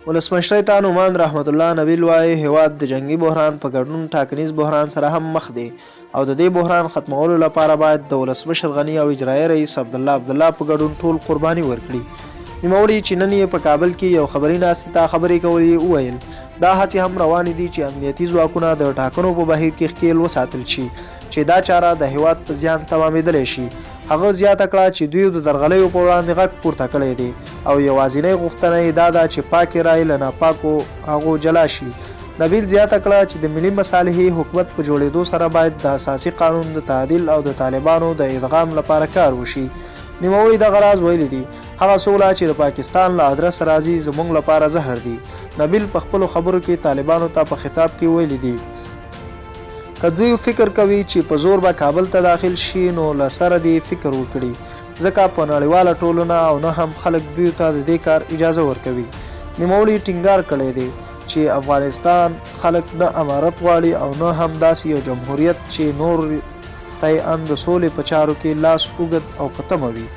ولسمشر ته نعمان رحمت الله نبیل وایي هیواد د جنگي بحران په ګډون ټاکنیز بحران سره هم مخ دی او د دې بحران ختمولو لپاره باید د ولسمشر غني او اجرایي رئیس عبدالله په ګډون ټول قرباني ورکړي. نوموړي چې نن یې په کابل کې یو خبري ناستې ته خبرې کولې وویل دا هڅې هم روانې دي چې امنیتي ځواکونه د ټاکنو په بهیر کې ښکیل وساتل شي چې دا چاره د هیواد په زیان تمامېدلی شي. هغه زیاته کړه چې دوی د درغلیو په وړاندې غږ پورته کړی دی او یوازینۍ غوښتنه یې دا ده چې پاکې رایې له ناپاکو هغو جلا شي. نبیل زیاته کړه چې د ملي مصالحې حکومت په جوړېدو سره باید د اساسي قانون د تعدیل او د طالبانو د ادغام لپاره کار وشي. نوموړي دغه راز ویلي دي هغه سوله چې د پاکستان له ادرس راځي زموږ لپاره زهر دي. نبیل په خپلو خبرو کې طالبانو ته په خطاب کې ویلي دي که دوی فکر کوي چې په زور به کابل ته داخل شي نو له سره دې فکر وکړي ځکه په نړیواله ټولنه او نه هم خلک دوی ته د دې کار اجازه ورکوي. نوموړي ټینګار کړی دی چې افغانستان خلک نه امارت غواړي او نه هم داسې یو جمهوریت چې نور ته یې ان د سولې په چارو کې لاس اوږد او په تمه وي.